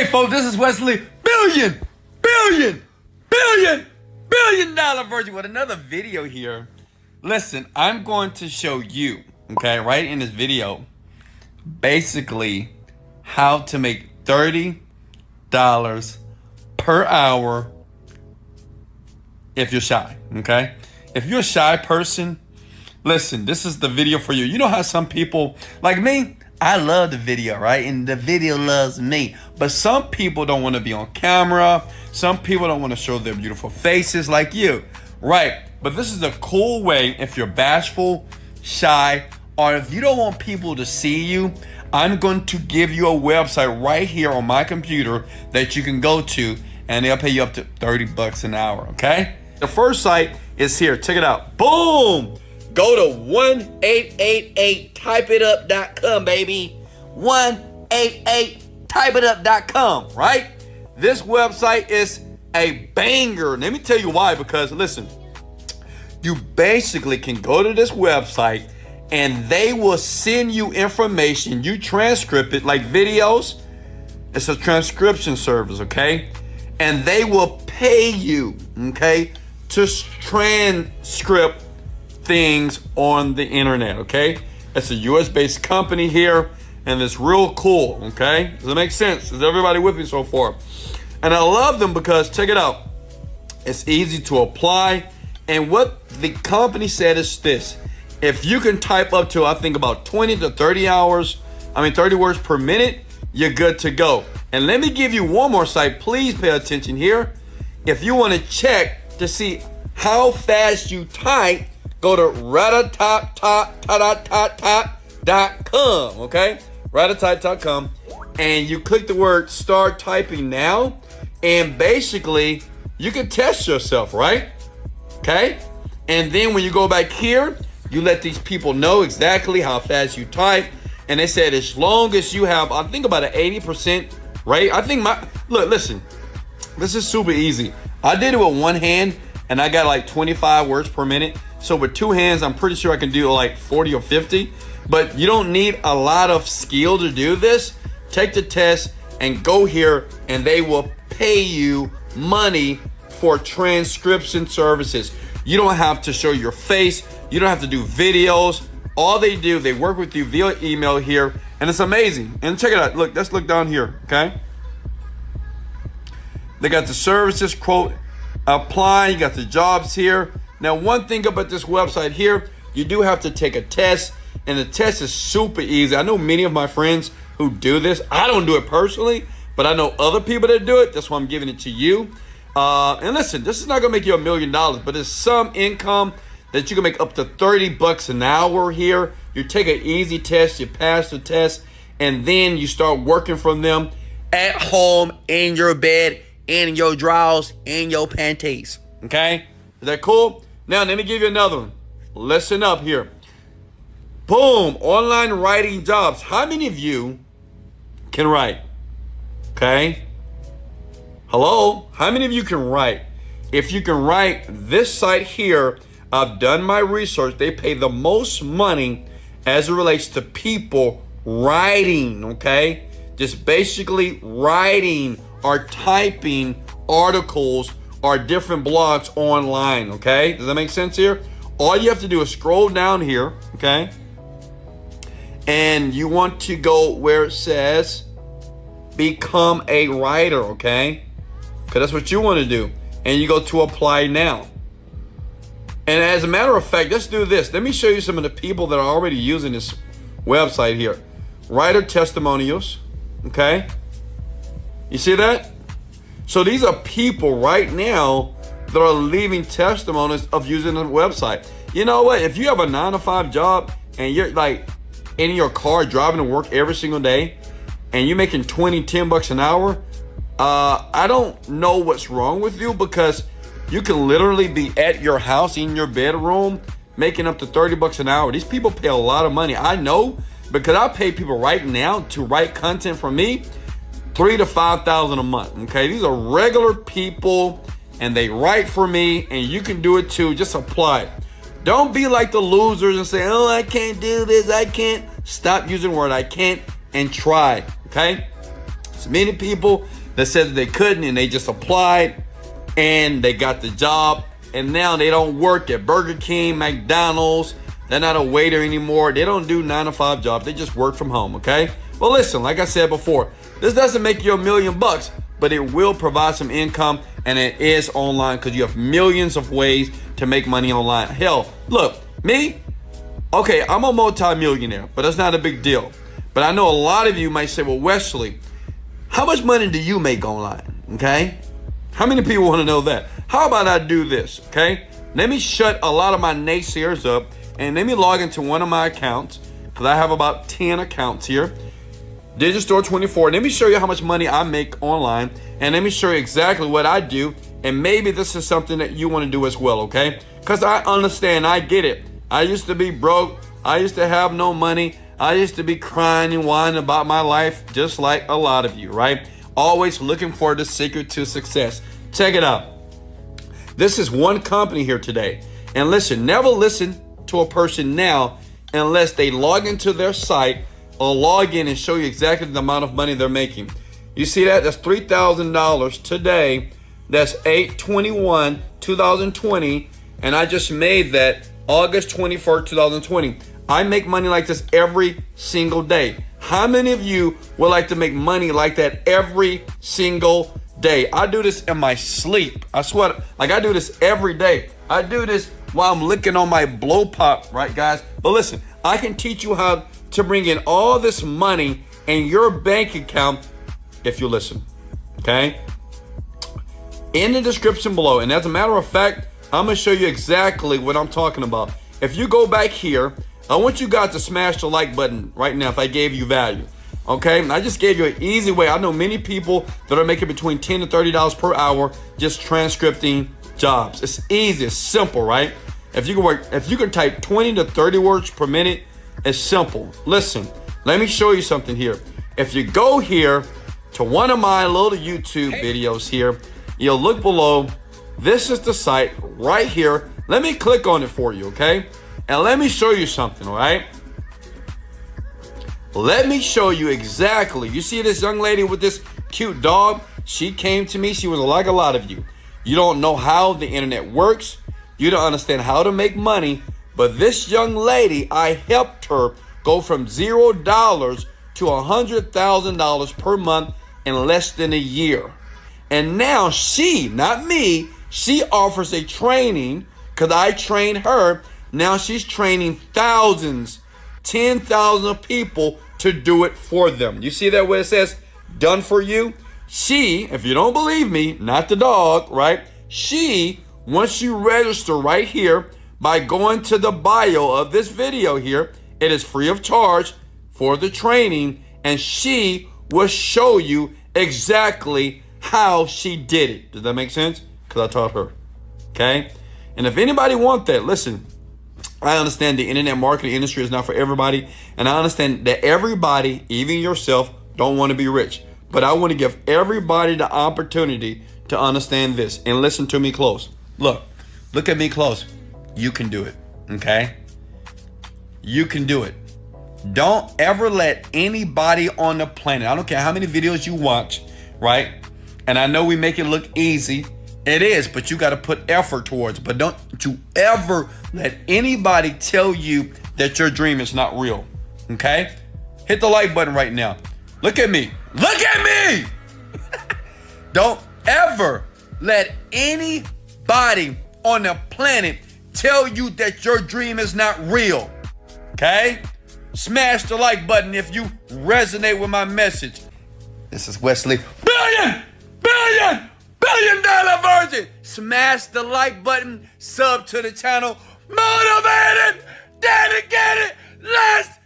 Hey folks, this is Wesley billion dollar Virgin with another video here. Listen, I'm going to show you, okay, right in this video, basically how to make $30 per hour if you're shy, okay? If you're a shy person, listen, this is the video for you. You know how some people, like me, I love the video, right? And the video loves me. But some people don't want to be on camera. Some people don't want to show their beautiful faces like you, right? But this is a cool way if you're bashful, shy, or if you don't want people to see you. I'm going to give you a website right here on my computer that you can go to, and they'll pay you up to $30 an hour, okay? The first site is here. Check it out. Boom! Go to 1888typeitup.com, baby. 1888typeitup.com, right? This website is a banger. Let me tell you why, because listen, you basically can go to this website and they will send you information. You transcript it like videos. It's a transcription service, okay? And they will pay you, okay, to transcript things on the internet, okay? It's a US-based company here, and it's real cool, okay? Does it make sense? Is everybody with me so far? And I love them because, check it out, it's easy to apply, and what the company said is this: if you can type up to, I think, about 20 to 30 30 words per minute, you're good to go. And let me give you one more site. Please pay attention here. If you want to check to see how fast you type, go to ratatop.com, okay? Ratatop.com, and you click the word start typing now, and basically you can test yourself, right? Okay? And then when you go back here, you let these people know exactly how fast you type, and they said as long as you have, I think, about an 80% rate. I think listen, this is super easy. I did it with one hand, and I got like 25 words per minute. So with two hands, I'm pretty sure I can do like 40 or 50. But you don't need a lot of skill to do this. Take the test and go here, and they will pay you money for transcription services. You don't have to show your face. You don't have to do videos. All they do, they work with you via email here, and it's amazing. And check it out. Look, let's look down here, okay? They got the services, quote, apply. You got the jobs here. Now, one thing about this website here, you do have to take a test, and the test is super easy. I know many of my friends who do this. I don't do it personally, but I know other people that do it. That's why I'm giving it to you. And listen, this is not gonna make you $1 million, but it's some income that you can make up to $30 an hour here. You take an easy test, you pass the test, and then you start working from them at home, in your bed, in your drawers, in your panties, okay? Is that cool? Now, let me give you another one. Listen up here. Boom, online writing jobs. How many of you can write? Okay. Hello? How many of you can write? If you can write, this site here, I've done my research. They pay the most money as it relates to people writing, okay? Just basically writing or typing articles or different blogs online, okay? Does that make sense here? All you have to do is scroll down here, okay? And you want to go where it says become a writer, okay? Because that's what you want to do. And you go to apply now. And as a matter of fact, let's do this. Let me show you some of the people that are already using this website here. Writer testimonials, okay? You see that? So these are people right now that are leaving testimonies of using the website. You know what? If you have a 9-to-5 job and you're like in your car driving to work every single day and you're making $10 an hour, I don't know what's wrong with you, because you can literally be at your house in your bedroom making up to $30 an hour. These people pay a lot of money. I know, because I pay people right now to write content for me $3,000 to $5,000 a month. Okay, these are regular people and they write for me, and you can do it too. Just apply. Don't be like the losers and say, oh, I can't do this, I can't. Stop using the word I can't and try, okay? There's many people that said that they couldn't and they just applied and they got the job, and now they don't work at Burger King, McDonald's. They're not a waiter anymore. They don't do 9-to-5 jobs. They just work from home, okay? Well, listen, like I said before, this doesn't make you $1 million, but it will provide some income, and it is online because you have millions of ways to make money online. Hell, look, me, okay, I'm a multi-millionaire, but that's not a big deal. But I know a lot of you might say, well, Wesley, how much money do you make online, okay? How many people want to know that? How about I do this, okay? Let me shut a lot of my naysayers up, and let me log into one of my accounts, because I have about 10 accounts here. Digistore 24. Let me show you how much money I make online, and let me show you exactly what I do, and maybe this is something that you want to do as well, okay? Because I understand, I get it. I used to be broke. I used to have no money. I used to be crying and whining about my life, just like a lot of you, right? Always looking for the secret to success. Check it out. This is one company here today. And listen, never listen to a person now unless they log into their site or log in and show you exactly the amount of money they're making. You see that? That's $3,000 today. That's 8/21/2020. And I just made that August 24th, 2020. I make money like this every single day. How many of you would like to make money like that every single day? I do this in my sleep. I swear, like I do this every day. I do this while I'm licking on my blow pop, right, guys? But listen, I can teach you how to bring in all this money in your bank account if you listen, okay? In the description below, and as a matter of fact, I'm gonna show you exactly what I'm talking about. If you go back here, I want you guys to smash the like button right now if I gave you value, okay? I just gave you an easy way. I know many people that are making between $10 to $30 per hour just transcripting jobs. It's easy, it's simple, right? If you can type 20 to 30 words per minute, it's simple. Listen, let me show you something here. If you go here to one of my little YouTube videos here, you'll look below. This is the site right here. Let me click on it for you, okay? And let me show you something, all right? Let me show you exactly. You see this young lady with this cute dog? She came to me. She was like a lot of you. You don't know how the internet works. You don't understand how to make money. But this young lady, I helped her go from $0 to $100,000 per month in less than a year. And now she, not me, she offers a training because I trained her. Now she's training thousands, 10,000 people to do it for them. You see that where it says done for you? She, if you don't believe me, not the dog, right? She, once you register right here by going to the bio of this video here, it is free of charge for the training, and she will show you exactly how she did it. Does that make sense? Because I taught her, okay? And if anybody wants that, listen, I understand the internet marketing industry is not for everybody, and I understand that everybody, even yourself, don't want to be rich. But I want to give everybody the opportunity to understand this, and listen to me close. Look at me close. You can do it, okay? You can do it. Don't ever let anybody on the planet, I don't care how many videos you watch, right? And I know we make it look easy. It is, but you got to put effort towards it. But don't you ever let anybody tell you that your dream is not real, okay? Hit the like button right now. Look at me. Look at me! Don't ever let anybody on the planet tell you that your dream is not real, okay? Smash the like button if you resonate with my message. This is Wesley Billion Dollar Virgin. Smash the like button, sub to the channel. Motivated, dedicated, let's